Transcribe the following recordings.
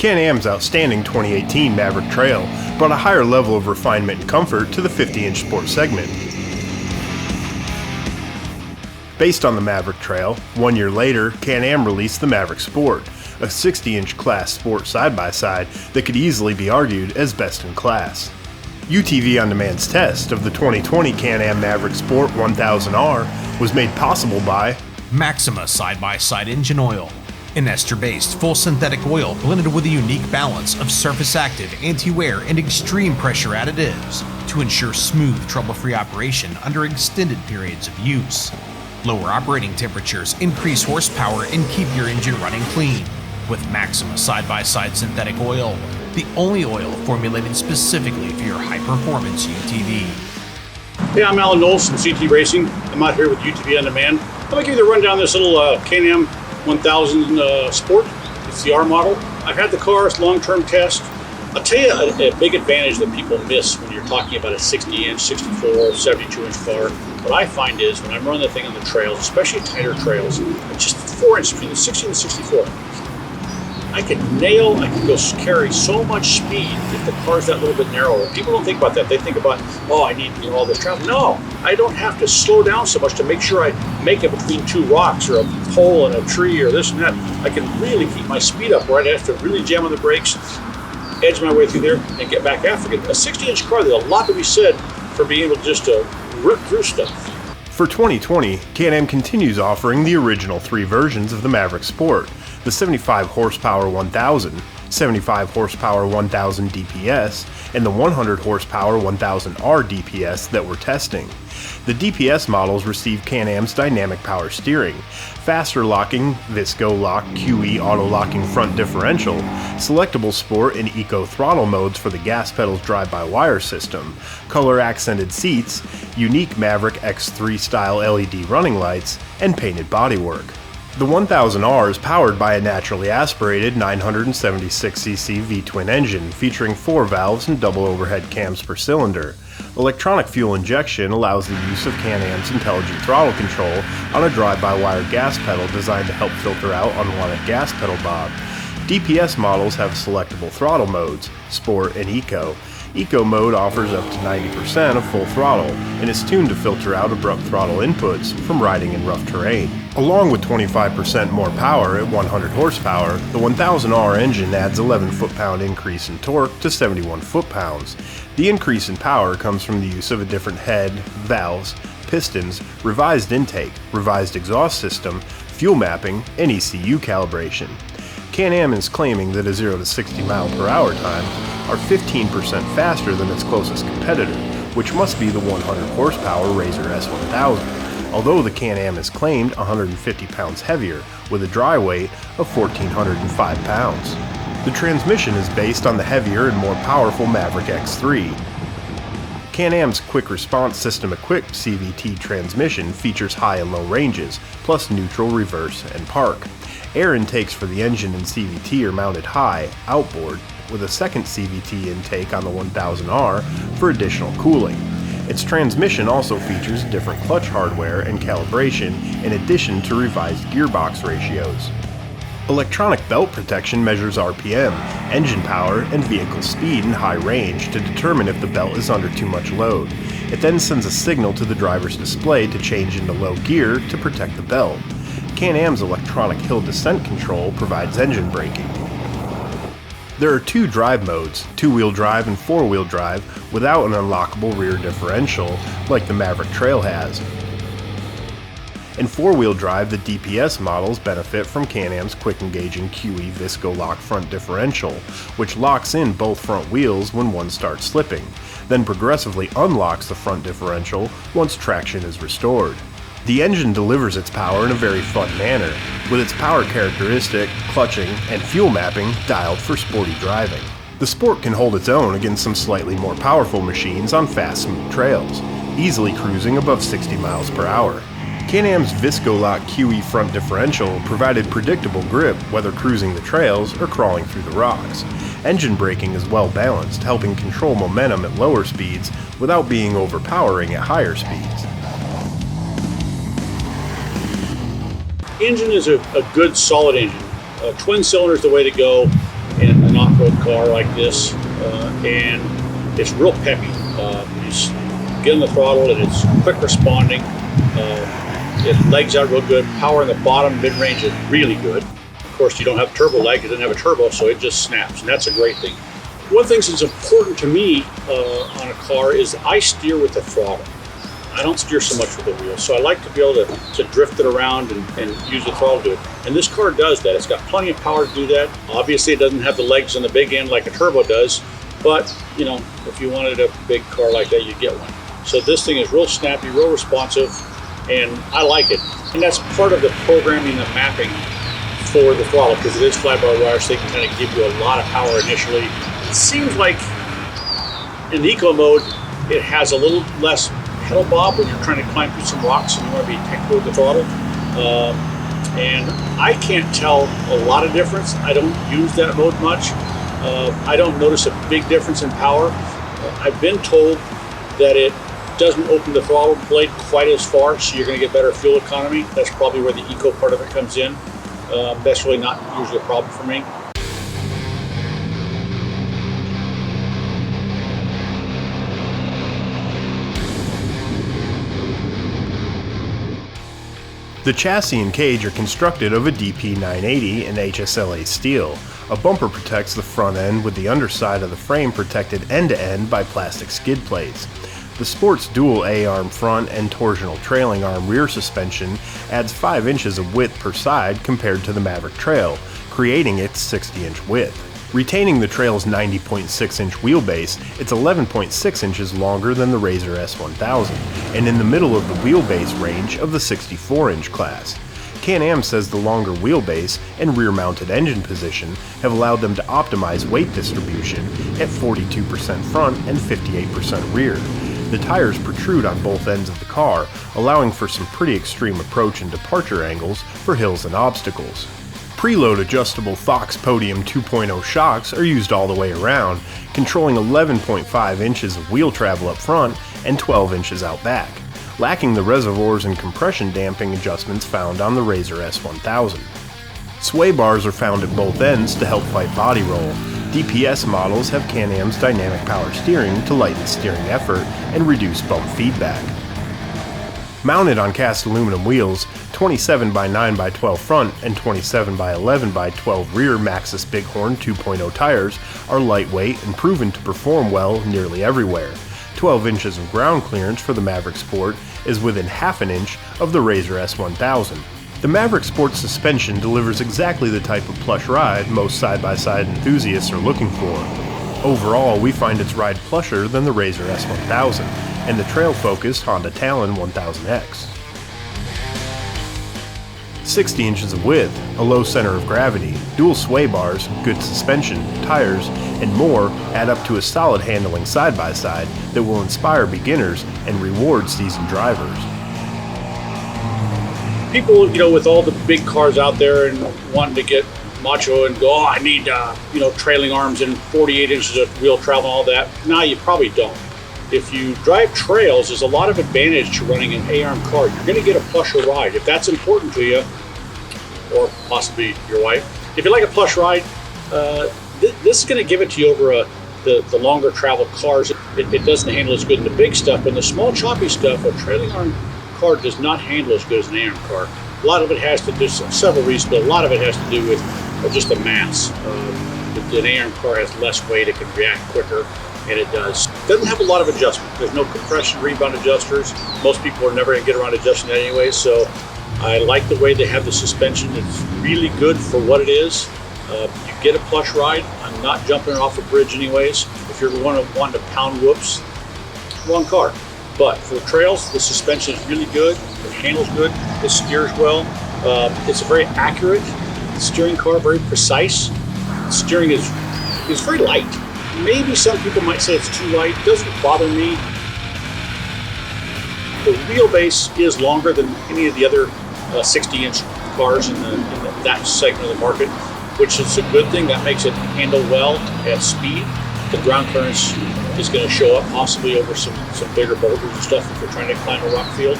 Can-Am's outstanding 2018 Maverick Trail brought a higher level of refinement and comfort to the 50-inch sport segment. Based on the Maverick Trail, 1 year later, Can-Am released the Maverick Sport, a 60-inch class sport side-by-side that could easily be argued as best in class. UTV On Demand's test of the 2020 Can-Am Maverick Sport 1000R was made possible by Maxima side-by-side engine oil, an ester-based full synthetic oil blended with a unique balance of surface-active, anti-wear, and extreme pressure additives to ensure smooth, trouble-free operation under extended periods of use. Lower operating temperatures increase horsepower and keep your engine running clean. With Maxima side-by-side synthetic oil, the only oil formulated specifically for your high-performance UTV. Hey, I'm Alan Knowles from CT Racing. I'm out here with UTV On Demand. I'm going to give you the rundown of this little Can-Am 1000 Sport. It's the R model. I've had the car, it's long-term test. I'll tell you a big advantage that people miss when you're talking about a 60-inch, 64, 72-inch car. What I find is when I'm running the thing on the trails, especially tighter trails, just 4 inches between the 60 and the 64, I can go carry so much speed if the car's that little bit narrower. People don't think about that. They think about, oh, I need all this travel. No, I don't have to slow down so much to make sure I make it between two rocks or a pole and a tree or this and that. I can really keep my speed up where I have to really jam on the brakes, edge my way through there, and get back after it. A 60-inch car, there's a lot to be said for being able to just rip through stuff. For 2020, Can-Am continues offering the original 3 versions of the Maverick Sport, the 75 horsepower 1000, 75 horsepower 1000 DPS, and the 100 horsepower 1000R DPS that we're testing. The DPS models receive Can-Am's dynamic power steering, faster locking Visco Lock QE auto-locking front differential, selectable sport and eco throttle modes for the gas pedal's drive-by-wire system, color-accented seats, unique Maverick X3 style LED running lights, and painted bodywork. The 1000R is powered by a naturally aspirated 976cc V-twin engine featuring 4 valves and double overhead cams per cylinder. Electronic fuel injection allows the use of Can-Am's intelligent throttle control on a drive-by-wire gas pedal designed to help filter out unwanted gas pedal bob. DPS models have selectable throttle modes, Sport and Eco. Eco mode offers up to 90% of full throttle and is tuned to filter out abrupt throttle inputs from riding in rough terrain. Along with 25% more power at 100 horsepower, the 1000R engine adds 11 foot-pound increase in torque to 71 foot-pounds. The increase in power comes from the use of a different head, valves, pistons, revised intake, revised exhaust system, fuel mapping, and ECU calibration. Can-Am is claiming that a 0 to 60 mph times are 15% faster than its closest competitor, which must be the 100 horsepower RZR S 1000, although the Can-Am is claimed 150 pounds heavier with a dry weight of 1,405 pounds. The transmission is based on the heavier and more powerful Maverick X3. Can-Am's quick response system equipped CVT transmission features high and low ranges, plus neutral, reverse, and park. Air intakes for the engine and CVT are mounted high, outboard, with a second CVT intake on the 1000R for additional cooling. Its transmission also features different clutch hardware and calibration in addition to revised gearbox ratios. Electronic belt protection measures RPM, engine power, and vehicle speed in high range to determine if the belt is under too much load. It then sends a signal to the driver's display to change into low gear to protect the belt. Can-Am's electronic hill descent control provides engine braking. There are 2 drive modes, 2-wheel drive and 4-wheel drive, without an unlockable rear differential like the Maverick Trail has. In 4-wheel drive, the DPS models benefit from Can-Am's quick-engaging QE Visco Lock front differential, which locks in both front wheels when one starts slipping, then progressively unlocks the front differential once traction is restored. The engine delivers its power in a very fun manner, with its power characteristic, clutching, and fuel mapping dialed for sporty driving. The Sport can hold its own against some slightly more powerful machines on fast, smooth trails, easily cruising above 60 mph. Can-Am's Visco Lock QE front differential provided predictable grip whether cruising the trails or crawling through the rocks. Engine braking is well balanced, helping control momentum at lower speeds without being overpowering at higher speeds. Engine is a good solid engine. Twin cylinder is the way to go, and off-road car like this, and it's real peppy. You just get on the throttle and it's quick responding. It legs out real good. Power in the bottom mid-range is really good. Of course, you don't have turbo leg, it doesn't have a turbo, so it just snaps, and that's a great thing. One thing that's important to me on a car is I steer with the throttle. I don't steer so much with the wheel, so I like to be able to drift it around and use the throttle to do it. And this car does that. It's got plenty of power to do that. Obviously, it doesn't have the legs on the big end like a turbo does, but you know, if you wanted a big car like that, you'd get one. So this thing is real snappy, real responsive, and I like it. And that's part of the programming, the mapping for the throttle, because it is fly-by-wire, so they can kind of give you a lot of power initially. It seems like in eco mode, it has a little less pedal bob when you're trying to climb through some rocks and you want to be technical with the throttle. And I can't tell a lot of difference. I don't use that mode much. I don't notice a big difference in power. I've been told that it doesn't open the throttle blade quite as far, so you're going to get better fuel economy. That's probably where the eco part of it comes in. That's really not usually a problem for me. The chassis and cage are constructed of a DP 980 and HSLA steel. A bumper protects the front end, with the underside of the frame protected end-to-end by plastic skid plates. The Sport's dual A-arm front and torsional trailing arm rear suspension adds 5 inches of width per side compared to the Maverick Trail, creating its 60-inch width. Retaining the Trail's 90.6-inch wheelbase, it's 11.6 inches longer than the RZR S 1000, and in the middle of the wheelbase range of the 64-inch class. Can-Am says the longer wheelbase and rear-mounted engine position have allowed them to optimize weight distribution at 42% front and 58% rear. The tires protrude on both ends of the car, allowing for some pretty extreme approach and departure angles for hills and obstacles. Preload adjustable Fox Podium 2.0 shocks are used all the way around, controlling 11.5 inches of wheel travel up front and 12 inches out back, lacking the reservoirs and compression damping adjustments found on the RZR S 1000. Sway bars are found at both ends to help fight body roll. DPS models have Can-Am's dynamic power steering to lighten steering effort and reduce bump feedback. Mounted on cast aluminum wheels, 27 by 9 by 12 front and 27 by 11 by 12 rear Maxxis Bighorn 2.0 tires are lightweight and proven to perform well nearly everywhere. 12 inches of ground clearance for the Maverick Sport is within half an inch of the RZR S 1000. The Maverick Sport suspension delivers exactly the type of plush ride most side-by-side enthusiasts are looking for. Overall, we find its ride plusher than the RZR S 1000 and the trail-focused Honda Talon 1000X. 60 inches of width, a low center of gravity, dual sway bars, good suspension, tires, and more add up to a solid handling side-by-side that will inspire beginners and reward seasoned drivers. People, you know, with all the big cars out there and wanting to get macho and go, oh, I need, trailing arms and 48 inches of wheel travel and all that. Nah, you probably don't. If you drive trails, there's a lot of advantage to running an A-arm car. You're going to get a plusher ride. If that's important to you, or possibly your wife, if you like a plush ride, this is going to give it to you over the longer travel cars. It doesn't handle as good in the big stuff, but in the small choppy stuff, a trailing arm car does not handle as good as an A-arm car. A lot of it has to do, several reasons, but a lot of it has to do with just the mass. An A-arm car has less weight, it can react quicker, and it doesn't have a lot of adjustment. There's no compression rebound adjusters. Most people are never going to get around adjusting that anyway, so I like the way they have the suspension. It's really good for what it is. You get a plush ride. I'm not jumping off a bridge anyways. If you're wanting to pound whoops, wrong car. But for the trails, the suspension is really good. It handles good. It steers well. It's a very accurate steering car, very precise. The steering is very light. Maybe some people might say it's too light. It doesn't bother me. The wheelbase is longer than any of the other 60-inch cars in that segment of the market, which is a good thing. That makes it handle well at speed. The ground clearance is going to show up possibly over some bigger boulders and stuff if you're trying to climb a rock field.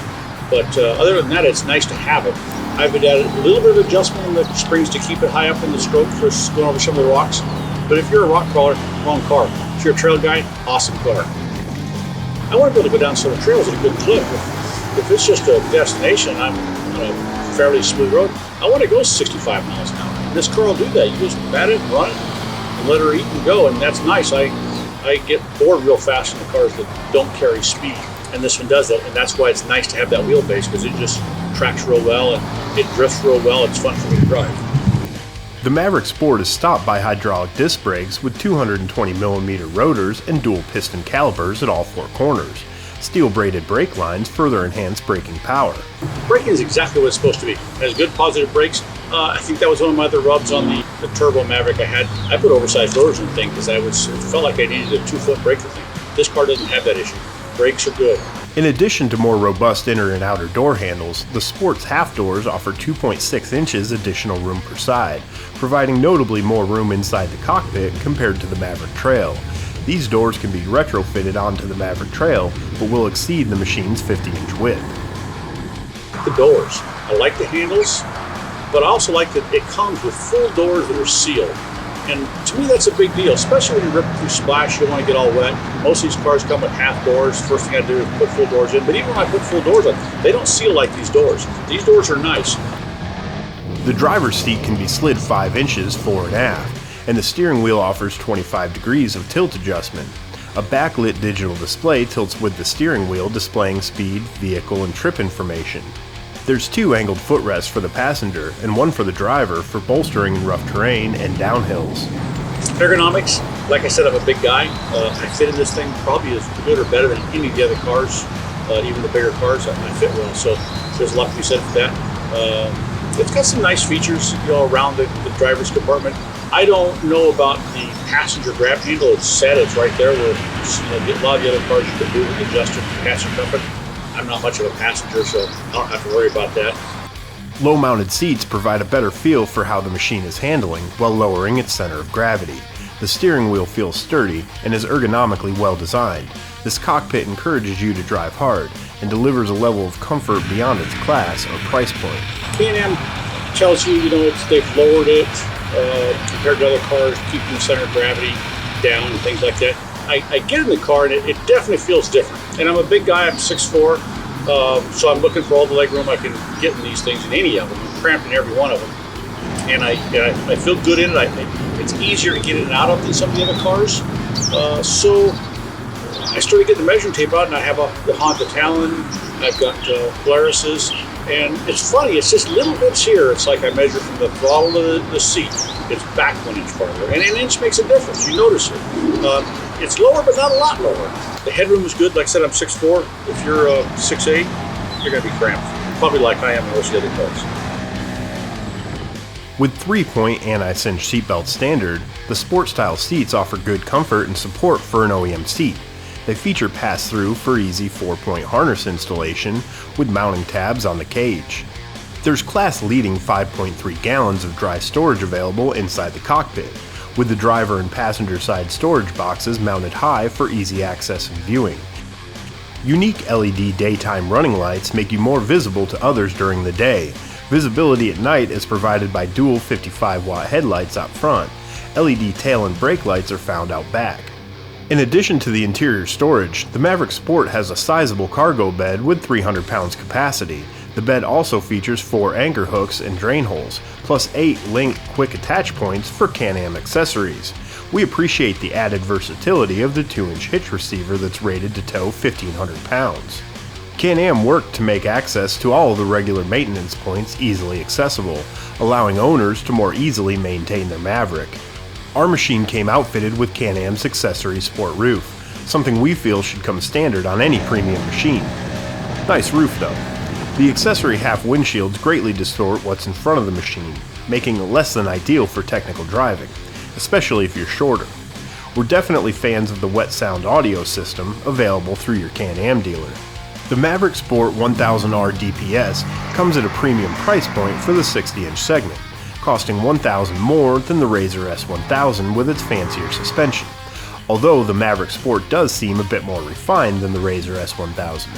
But other than that, it's nice to have it. I've added a little bit of adjustment in the springs to keep it high up in the stroke for going over some of the rocks. But if you're a rock crawler, wrong car. If you're a trail guy, awesome car. I want to be able to go down some trails at a good clip. If it's just a destination, I'm on a fairly smooth road, I want to go 65 miles an hour. And this car will do that. You just pat it, run it, and let her eat and go, and that's nice. I get bored real fast in the cars that don't carry speed, and this one does that, and that's why it's nice to have that wheelbase, because it just tracks real well and it drifts real well. It's fun for me to drive. The Maverick Sport is stopped by hydraulic disc brakes with 220mm rotors and dual piston calipers at all four corners. Steel braided brake lines further enhance braking power. Braking is exactly what it's supposed to be. It has good positive brakes. I think that was one of my other rubs on the Turbo Maverick I had. I put oversized doors in the thing because it felt like I needed a 2-foot brake thing. This car doesn't have that issue. Brakes are good. In addition to more robust inner and outer door handles, the Sport's half doors offer 2.6 inches additional room per side, providing notably more room inside the cockpit compared to the Maverick Trail. These doors can be retrofitted onto the Maverick Trail, but will exceed the machine's 50-inch width. The doors. I like the handles, but I also like that it comes with full doors that are sealed. And to me, that's a big deal, especially when you're ripping through splash, you don't want to get all wet. Most of these cars come with half doors. First thing I do is put full doors in. But even when I put full doors on, they don't seal like these doors. These doors are nice. The driver's seat can be slid 5 inches fore and aft, and the steering wheel offers 25 degrees of tilt adjustment. A backlit digital display tilts with the steering wheel, displaying speed, vehicle, and trip information. There's 2 angled footrests for the passenger and 1 for the driver for bolstering in rough terrain and downhills. Ergonomics, like I said, I'm a big guy. I fit in this thing probably as good or better than any of the other cars, even the bigger cars. I fit well, so there's a lot to be said for that. It's got some nice features, around the driver's compartment. I don't know about the passenger grab handle. It's set, it's right there where a lot of the other cars you can move and adjust it for passenger comfort. I'm not much of a passenger, so I don't have to worry about that. Low-mounted seats provide a better feel for how the machine is handling while lowering its center of gravity. The steering wheel feels sturdy and is ergonomically well designed. This cockpit encourages you to drive hard and delivers a level of comfort beyond its class or price point. Can-Am tells you, they've lowered it compared to other cars, keeping the center of gravity down and things like that. I get in the car and it definitely feels different. And I'm a big guy, I'm 6'4", so I'm looking for all the leg room I can get in these things, in any of them. I'm cramped in every one of them. And I feel good in it. It's easier to get in and out of than some of the other cars. So I started getting the measuring tape out, and I have the Honda Talon, I've got Polaris's, and it's funny, it's just little bits here. It's like I measure from the throttle to the seat. It's back 1 inch farther, and an inch makes a difference. You notice it. It's lower, but not a lot lower. The headroom is good. Like I said, I'm 6'4". If you're 6'8", you're going to be cramped. Probably like I am in most of the other cars. With 3-point anti-cinch seatbelt standard, the sport-style seats offer good comfort and support for an OEM seat. They feature pass-through for easy 4-point harness installation with mounting tabs on the cage. There's class-leading 5.3 gallons of dry storage available inside the cockpit, with the driver and passenger side storage boxes mounted high for easy access and viewing. Unique LED daytime running lights make you more visible to others during the day. Visibility at night is provided by dual 55-watt headlights out front. LED tail and brake lights are found out back. In addition to the interior storage, the Maverick Sport has a sizable cargo bed with 300 pounds capacity. The bed also features 4 anchor hooks and drain holes, plus 8 linked quick attach points for Can-Am accessories. We appreciate the added versatility of the 2-inch hitch receiver that's rated to tow 1,500 pounds. Can-Am worked to make access to all of the regular maintenance points easily accessible, allowing owners to more easily maintain their Maverick. Our machine came outfitted with Can-Am's accessory sport roof, something we feel should come standard on any premium machine. Nice roof though. The accessory half windshields greatly distort what's in front of the machine, making it less than ideal for technical driving, especially if you're shorter. We're definitely fans of the wet sound audio system available through your Can-Am dealer. The Maverick Sport 1000R DPS comes at a premium price point for the 60-inch segment, costing $1,000 more than the RZR S 1000 with its fancier suspension, although the Maverick Sport does seem a bit more refined than the RZR S 1000.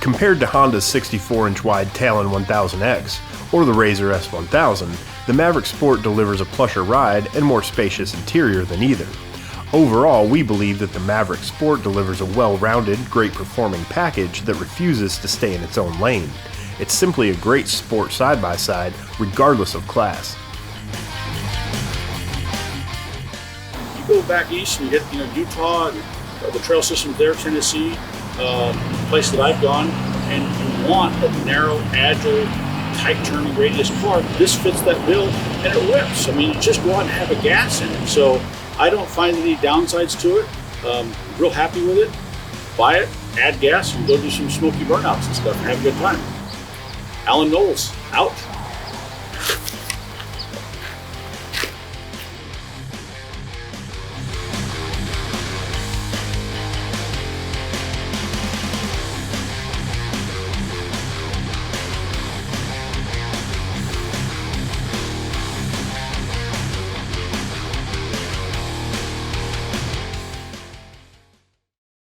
Compared to Honda's 64-inch wide Talon 1000X or the RZR S 1000, the Maverick Sport delivers a plusher ride and more spacious interior than either. Overall, we believe that the Maverick Sport delivers a well-rounded, great-performing package that refuses to stay in its own lane. It's simply a great sport side-by-side, regardless of class. You go back east and you hit, Utah and the trail systems there, Tennessee, place that I've gone, and you want a narrow, agile, tight turning radius car. This fits that bill, and it rips. I mean, you just go out and have a gas in it. So I don't find any downsides to it. Real happy with it. Buy it, add gas, and go do some smoky burnouts and stuff and have a good time. Alan Knowles, out.